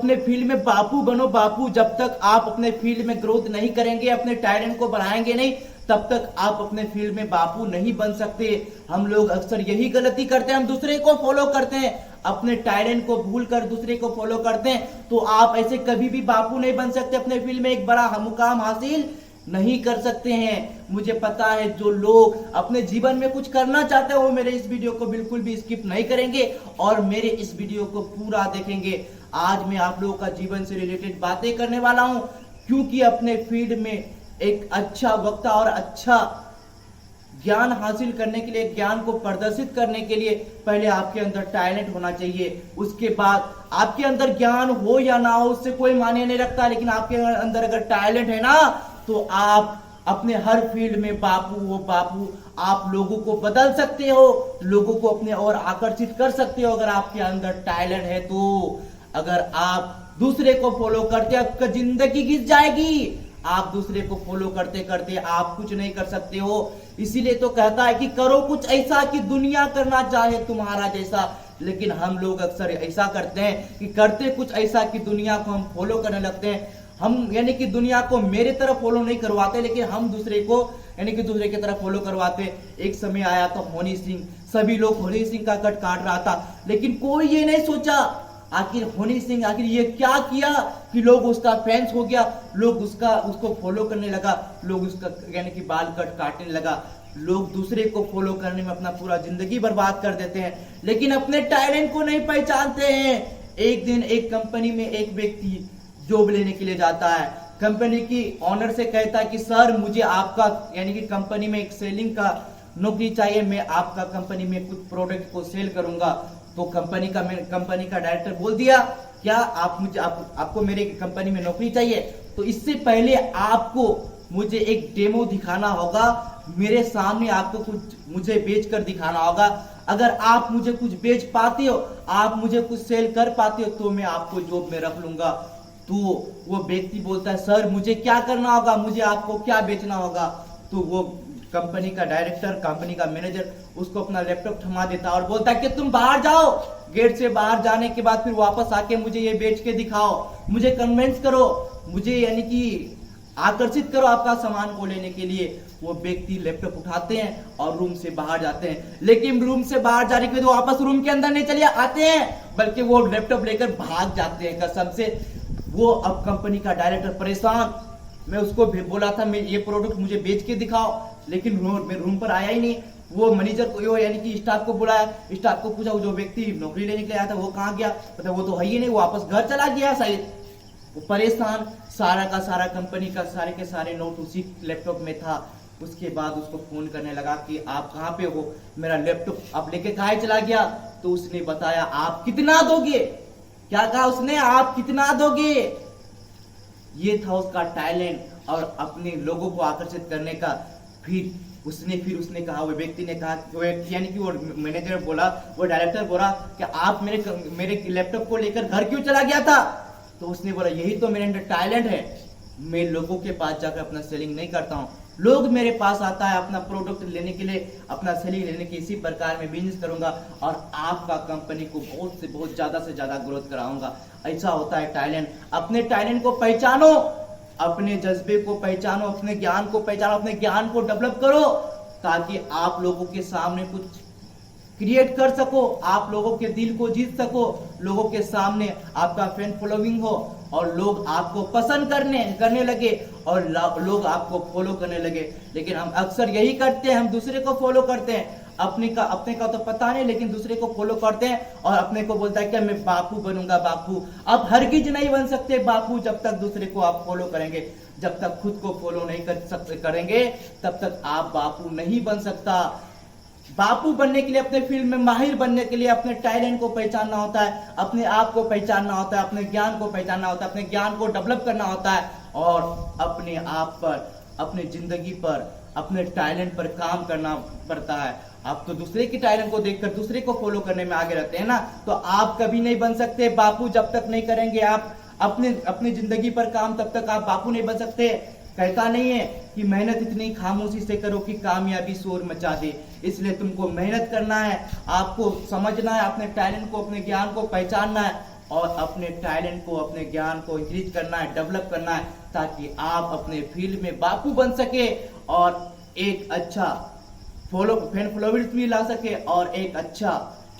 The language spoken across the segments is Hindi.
अपने फील्ड में बापू बनो बापू। जब तक आप अपने फील्ड में ग्रोथ नहीं करेंगे, अपने टैलेंट को बढ़ाएंगे नहीं, तब तक आप अपने फील्ड में बापू नहीं बन सकते। हम लोग अक्सर यही गलती करते हैं, हम दूसरे को फॉलो करते हैं, अपने टैलेंट को भूलकर दूसरे को फॉलो करते हैं। तो आप ऐसे कभी भी बापू नहीं बन सकते, अपने फील्ड में एक बड़ा मुकाम हासिल नहीं कर सकते हैं। मुझे पता है जो लोग अपने जीवन में कुछ करना चाहते हैं वो मेरे इस वीडियो को बिल्कुल भी स्किप नहीं करेंगे और मेरे इस वीडियो को पूरा देखेंगे। आज मैं आप लोगों का जीवन से रिलेटेड बातें करने वाला हूं, क्योंकि अपने फील्ड में एक अच्छा वक्ता और अच्छा ज्ञान हासिल करने के लिए, ज्ञान को प्रदर्शित करने के लिए पहले आपके अंदर टैलेंट होना चाहिए। उसके बाद आपके अंदर ज्ञान हो या ना हो उससे कोई मायने नहीं रखता, लेकिन आपके अंदर अगर टैलेंट है ना तो आप अपने हर फील्ड में बापू हो बापू। आप लोगों को बदल सकते हो, लोगों को अपने और आकर्षित कर सकते हो अगर आपके अंदर टैलेंट है तो। अगर आप दूसरे को फॉलो करते आपका जिंदगी घिस जाएगी। आप दूसरे को फॉलो करते करते आप कुछ नहीं कर सकते हो। इसीलिए तो कहता है कि करो कुछ ऐसा कि दुनिया करना चाहे तुम्हारा जैसा। लेकिन हम लोग अक्सर ऐसा करते हैं कि करते कुछ ऐसा कि दुनिया को हम फॉलो करने लगते हैं। हम यानी कि दुनिया को मेरे तरफ फॉलो नहीं करवाते, लेकिन हम दूसरे को यानी कि दूसरे की तरफ फॉलो करवाते। एक समय आया तो हनी सिंह, सभी लोग हनी सिंह का कट काट रहा था, लेकिन कोई ये नहीं सोचा आखिर हनी सिंह आखिर ये क्या किया कि लोग उसका फैंस हो गया, लोग उसको फॉलो करने लगा, लोग उसका यानी कि बाल कट काटने लगा। लोग दूसरे को फॉलो करने में अपना पूरा जिंदगी बर्बाद कर देते हैं, लेकिन अपने टैलेंट को नहीं पहचानते हैं। एक दिन एक कंपनी में एक व्यक्ति जॉब लेने के लिए जाता है। कंपनी की ऑनर से कहता है कि सर मुझे आपका यानी कि कंपनी में एक सेलिंग का नौकरी चाहिए, मैं आपका कंपनी में कुछ प्रोडक्ट को सेल करूंगा। तो कंपनी का डायरेक्टर बोल दिया क्या आपको मेरे कंपनी में नौकरी चाहिए, तो इससे पहले आपको मुझे एक डेमो दिखाना होगा, मेरे सामने आपको कुछ मुझे बेच कर दिखाना होगा। अगर आप मुझे कुछ बेच पाते हो, आप मुझे कुछ सेल कर पाते हो, तो मैं आपको जॉब में रख लूंगा। तो वो व्यक्ति बोलता है सर मुझे क्या करना होगा, मुझे आपको क्या बेचना होगा। तो वो कंपनी का डायरेक्टर, कंपनी का मैनेजर उसको अपना लैपटॉप थमा देता है और बोलता है कि तुम बाहर जाओ, गेट से बाहर जाने के बाद फिर वापस आके मुझे ये बेच के दिखाओ, मुझे कन्विंस करो, मुझे यानी कि आकर्षित करो आपका सामान को लेने के लिए। वो व्यक्ति लैपटॉप उठाते हैं और रूम से बाहर जाते हैं, लेकिन रूम से बाहर जाने के बाद वापस रूम के अंदर नहीं चले आते हैं, बल्कि वो लैपटॉप लेकर भाग जाते हैं कसम से। वो अब कंपनी का डायरेक्टर परेशान, मैं उसको बोला था मैं ये प्रोडक्ट मुझे बेच के दिखाओ, लेकिन रूम पर आया ही नहीं। वो मैनेजर को यानी कि स्टाफ को बुलाया, स्टाफ को पूछा वो जो व्यक्ति नौकरी लेने के लिए आया था वो कहाँ गया, पता वो तो है ही नहीं, वापस घर चला गया शायद। वो परेशान, सारा का सारा कंपनी का सारे के सारे नोट उसी लैपटॉप में था। उसके बाद उसको फोन करने लगा कि आप कहाँ पे हो, मेरा लैपटॉप आप लेके कहाँ चला गया। तो उसने बताया आप कितना दोगे, क्या कहा उसने, आप कितना दोगे। ये था उसका टैलेंट और अपने लोगों को आकर्षित करने का। फिर उसने कहा, वो व्यक्ति ने कहा, वो यानी कि वो मैनेजर बोला, वो डायरेक्टर बोला कि आप मेरे लैपटॉप को लेकर घर क्यों चला गया था। तो उसने बोला यही तो मेरे अंदर टैलेंट है, मैं लोगों के पास जाकर अपना सेलिंग नहीं करता हूँ, लोग मेरे पास आता है अपना प्रोडक्ट लेने के लिए, अपना सेलिंग लेने के, इसी प्रकार में बिजनेस करूंगा और आपका कंपनी को बहुत से बहुत ज्यादा से ज्यादा ग्रोथ कराऊंगा। ऐसा होता है टैलेंट। अपने टैलेंट को पहचानो, अपने जज्बे को पहचानो, अपने ज्ञान को पहचानो, अपने ज्ञान को डेवलप करो, ताकि आप लोगों के सामने कुछ क्रिएट कर सको, आप लोगों के दिल को जीत सको, लोगों के सामने आपका फैन फॉलोइंग हो और लोग आपको पसंद करने लगे और लोग आपको फॉलो करने लगे। लेकिन हम अक्सर यही करते हैं, हम दूसरे को फॉलो करते हैं, अपने का तो पता नहीं, लेकिन दूसरे को फॉलो करते हैं और अपने को बोलता है कि मैं बापू बनूंगा बापू। आप हरगिज नहीं बन सकते बापू जब तक दूसरे को आप फॉलो करेंगे। जब तक खुद को फॉलो नहीं करेंगे तब तक आप बापू नहीं बन सकता। बापू बनने के लिए, अपने फील्ड में माहिर बनने के लिए अपने टैलेंट को पहचानना होता है, अपने आप को पहचानना होता है, अपने ज्ञान को पहचानना होता है, अपने ज्ञान को डेवलप करना होता है और अपने आप पर, अपने जिंदगी पर, अपने टैलेंट पर काम करना पड़ता है। आप तो दूसरे के टैलेंट को देखकर दूसरे को फॉलो करने में आगे रहते हैं ना, तो आप कभी नहीं बन सकते बापू जब तक नहीं करेंगे आप अपनी जिंदगी पर काम, तब तक आप बापू नहीं बन सकते। कहता नहीं है कि मेहनत इतनी खामोशी से करो कि कामयाबी शोर मचा दे। इसलिए तुमको मेहनत करना है, आपको समझना है, अपने टैलेंट को, अपने ज्ञान को पहचानना है, और अपने टैलेंट को, अपने ज्ञान को इंक्रीज करना है, डेवलप करना है, ताकि आप अपने फील्ड में बापू बन सके और एक अच्छा फैन फॉलोवर्स भी ला सके और एक अच्छा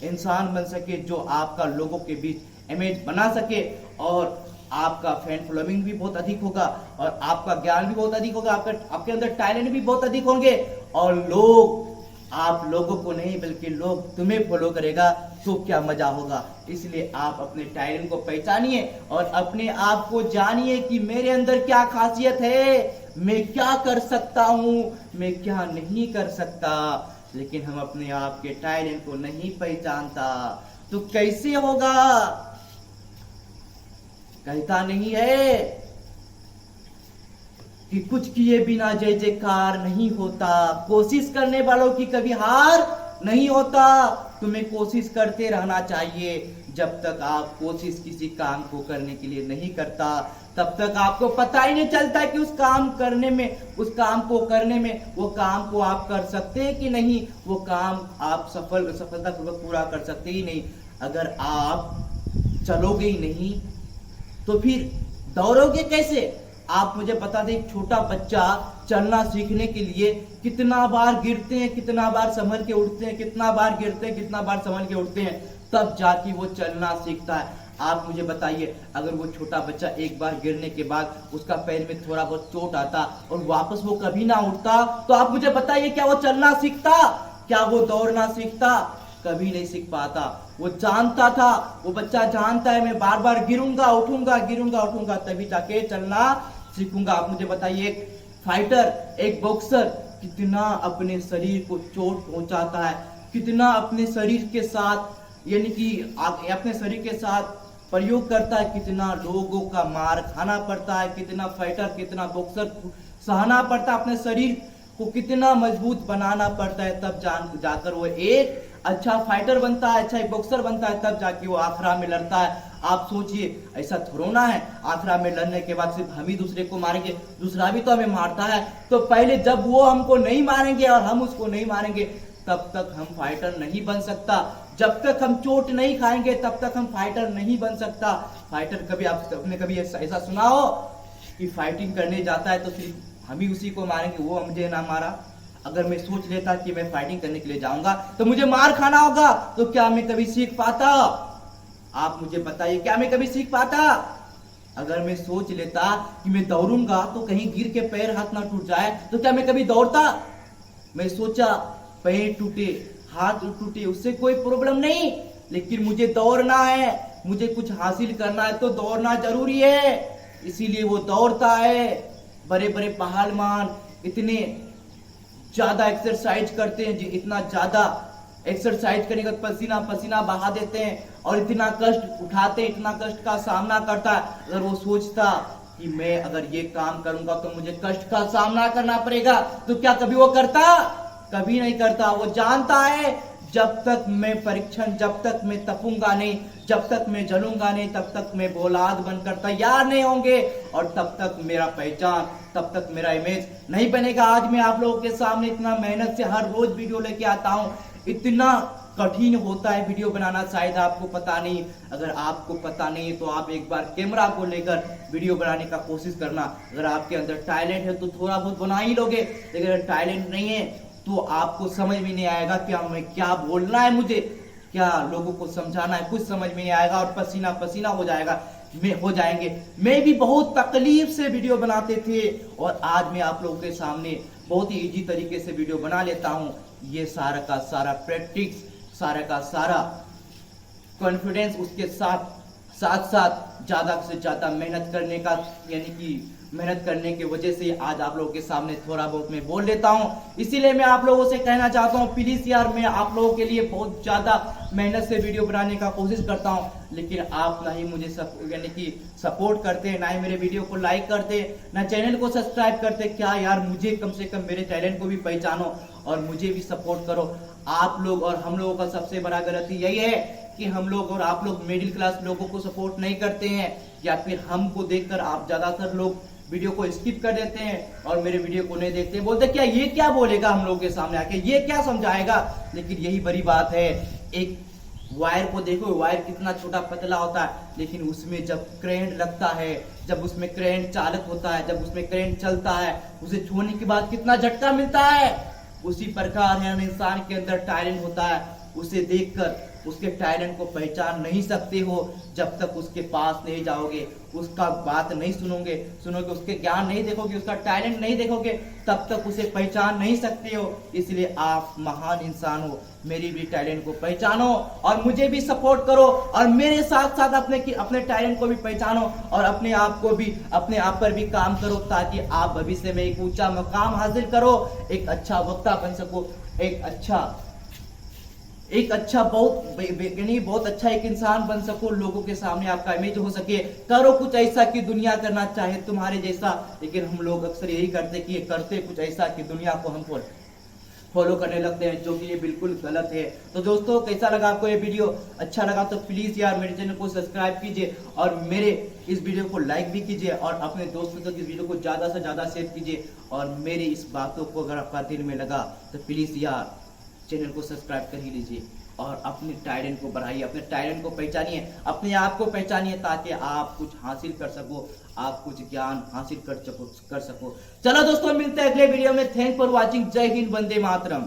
इंसान बन सके जो आपका लोगों के बीच इमेज बना सके और आपका फैन फॉलोइंग भी बहुत अधिक होगा और आपका ज्ञान भी बहुत अधिक होगा, आपके अंदर टैलेंट भी बहुत अधिक होंगे और लोग आप लोगों को नहीं बल्कि लोग तुम्हें फॉलो करेगा, तो क्या मजा होगा। इसलिए आप अपने टैलेंट को पहचानिए और अपने आप को जानिए कि मेरे अंदर क्या खासियत है, मैं क्या कर सकता हूं, मैं क्या नहीं कर सकता। लेकिन हम अपने आप के टैलेंट को नहीं पहचानता तो कैसे होगा। कहता नहीं है कि कुछ किए बिना जय जयकार नहीं होता, कोशिश करने वालों की कभी हार नहीं होता। तुम्हें कोशिश करते रहना चाहिए। जब तक आप कोशिश किसी काम को करने के लिए नहीं करता तब तक आपको पता ही नहीं चलता कि उस काम को करने में वो काम को आप कर सकते हैं कि नहीं, वो काम आप सफलतापूर्वक पूरा कर सकते ही नहीं। अगर आप चलोगे ही नहीं तो फिर दौड़ोगे कैसे। आप मुझे बता दें, एक छोटा बच्चा चलना सीखने के लिए कितना बार गिरते हैं, कितना बार संभल के उठते हैं, कितना बार गिरते हैं, कितना बार संभल के उठते हैं, तब जाके वो चलना सीखता है। आप मुझे बताइए, अगर वो छोटा बच्चा एक बार गिरने के बाद उसका पैर में थोड़ा बहुत चोट आता और वापस वो कभी ना उठता, तो आप मुझे बताइए क्या वो चलना सीखता, क्या वो दौड़ना सीखता? कभी नहीं सीख पाता। वो जानता था, वो बच्चा जानता है मैं बार बार गिरूंगा उठूंगा तभी जाके चलना सीखूंगा। आप मुझे बताइए, एक फाइटर, एक बॉक्सर कितना अपने शरीर को चोट पहुंचाता है, कितना अपने शरीर के साथ यानी कि अपने शरीर के साथ प्रयोग करता है, कितना लोगों का मार खाना पड़ता है, कितना फाइटर, कितना बॉक्सर सहना पड़ता है, अपने शरीर को कितना मजबूत बनाना पड़ता है, तब जाकर वो एक अच्छा फाइटर बनता है, अच्छा बॉक्सर बनता है, तब जाके वो आखिरा में लड़ता है। आप सोचिए, ऐसा थोड़ा है आखिरा में लड़ने के बाद सिर्फ हम ही दूसरे को मारेंगे, दूसरा भी तो हमें मारता है। तो पहले जब वो हमको नहीं मारेंगे और हम उसको नहीं मारेंगे तब तक हम फाइटर नहीं बन सकता। जब तक हम चोट नहीं खाएंगे तब तक हम फाइटर नहीं बन सकता। फाइटर आपने कभी ऐसा सुना हो कि फाइटिंग करने जाता है तो सिर्फ हम ही उसी को मारेंगे, वो मुझे ना मारा। अगर मैं सोच लेता कि मैं फाइटिंग करने के लिए जाऊंगा तो मुझे मार खाना होगा, तो क्या मैं कभी सीख पाता? आप मुझे बताइए, क्या मैं कभी सीख पाता? अगर मैं सोच लेता कि मैं दौड़ूंगा तो कहीं गिर के पैर हाथ ना टूट जाए, तो क्या मैं कभी दौड़ता? मैं सोचा पैर टूटे, हाथ टूटे, उससे कोई प्रॉब्लम नहीं, लेकिन मुझे दौड़ना है, मुझे कुछ हासिल करना है तो दौड़ना जरूरी है। इसीलिए वो दौड़ता है। बड़े बड़े पहलवान इतने ज्यादा एक्सरसाइज करते हैं, इतना ज्यादा एक्सरसाइज करने के बाद पसीना पसीना बहा देते हैं और इतना कष्ट उठाते हैं, इतना कष्ट का सामना करता है। अगर वो सोचता कि मैं अगर ये काम करूंगा तो मुझे कष्ट का सामना करना पड़ेगा, तो क्या कभी वो करता? कभी नहीं करता। वो जानता है जब तक मैं तपूंगा नहीं, जब तक मैं जलूंगा नहीं, तब तक मैं औलाद बनकर तैयार नहीं होंगे और तब तक मेरा पहचान, तब तक मेरा इमेज नहीं बनेगा। आज मैं आप लोगों के सामने इतना मेहनत से हर रोज वीडियो लेके आता हूँ। इतना कठिन होता है वीडियो बनाना, शायद आपको पता नहीं। अगर आपको पता नहीं है तो आप एक बार कैमरा को लेकर वीडियो बनाने का कोशिश करना। अगर आपके अंदर टैलेंट है तो थोड़ा बहुत बना ही लोगे, लेकिन अगर टैलेंट नहीं है तो आपको समझ में नहीं आएगा क्या बोलना है, मुझे क्या लोगों को समझाना है, कुछ समझ में नहीं आएगा और पसीना पसीना हो जाएंगे। मैं भी बहुत तकलीफ से वीडियो बनाते थे और आज मैं आप लोगों के सामने बहुत ही इजी तरीके से वीडियो बना लेता हूँ। ये सारा का सारा प्रैक्टिस, सारा का सारा कॉन्फिडेंस, उसके साथ ज्यादा से ज्यादा मेहनत करने का, यानी कि मेहनत करने की वजह से आज आप लोगों के सामने थोड़ा बहुत मैं बोल लेता हूं। इसीलिए मैं आप लोगों से कहना चाहता हूं, प्लीज यार, मैं आप लोगों के लिए बहुत ज्यादा मेहनत से वीडियो बनाने का कोशिश करता हूं, लेकिन आप ना ही मुझे यानी कि सपोर्ट करते, ना ही मेरे वीडियो को लाइक करते, ना चैनल को सब्सक्राइब करते। क्या यार, मुझे कम से कम मेरे टैलेंट को भी पहचानो और मुझे भी सपोर्ट करो। आप लोग और हम लोगों का सबसे बड़ा गलती यही है कि हम लोग और आप लोग मिडिल क्लास लोगों को सपोर्ट नहीं करते हैं, या फिर हमको देखकर आप ज्यादातर लोग वीडियो को स्किप कर देते हैं और मेरे वीडियो को नहीं देखते, बोलते क्या ये क्या बोलेगा हम लोगों के सामने आके, ये क्या समझाएगा। लेकिन यही बड़ी बात है, एक वायर को देखो, वायर कितना छोटा पतला होता है, लेकिन उसमें जब करंट लगता है, जब उसमें करंट चालक होता है, जब उसमें करंट चलता है, उसे छूने के बाद कितना झटका मिलता है। उसी प्रकार है इंसान के अंदर टैलेंट होता है, उसे देखकर उसके टैलेंट को पहचान नहीं सकते हो जब तक उसके पास नहीं जाओगे, उसका बात नहीं सुनोगे, उसके ज्ञान नहीं देखोगे, उसका टैलेंट नहीं देखोगे, तब तक उसे पहचान नहीं सकते हो। इसलिए आप महान इंसान हो, मेरी भी टैलेंट को पहचानो और मुझे भी सपोर्ट करो, और मेरे साथ साथ अपने टैलेंट को भी पहचानो और अपने आप पर भी काम करो, ताकि आप भविष्य में एक ऊंचा मुकाम हासिल करो, एक अच्छा वक्ता बन सको, एक अच्छा बहुत अच्छा एक इंसान बन सको, लोगों के सामने आपका इमेज हो सके। करो कुछ ऐसा कि दुनिया करना चाहे तुम्हारे जैसा, लेकिन हम लोग अक्सर यही करते कुछ ऐसा कि दुनिया को हम फॉलो करने लगते हैं, जो कि ये बिल्कुल गलत है। तो दोस्तों, कैसा लगा आपको ये वीडियो? अच्छा लगा तो प्लीज यार मेरे चैनल को सब्सक्राइब कीजिए और मेरे इस वीडियो को लाइक भी कीजिए और अपने दोस्तों तक इस वीडियो को ज्यादा से ज्यादा शेयर कीजिए। और मेरी इस बातों को अगर आपका दिल में लगा तो प्लीज यार चैनल को सब्सक्राइब कर ही लीजिए और अपने टैलेंट को बढ़ाइए, अपने टैलेंट को पहचानिए, अपने आप को पहचानिए, ताकि आप कुछ हासिल कर सको, आप कुछ ज्ञान हासिल कर सको। चलो दोस्तों, मिलते हैं अगले वीडियो में। Thank for watching. जय हिंद, वंदे मातरम।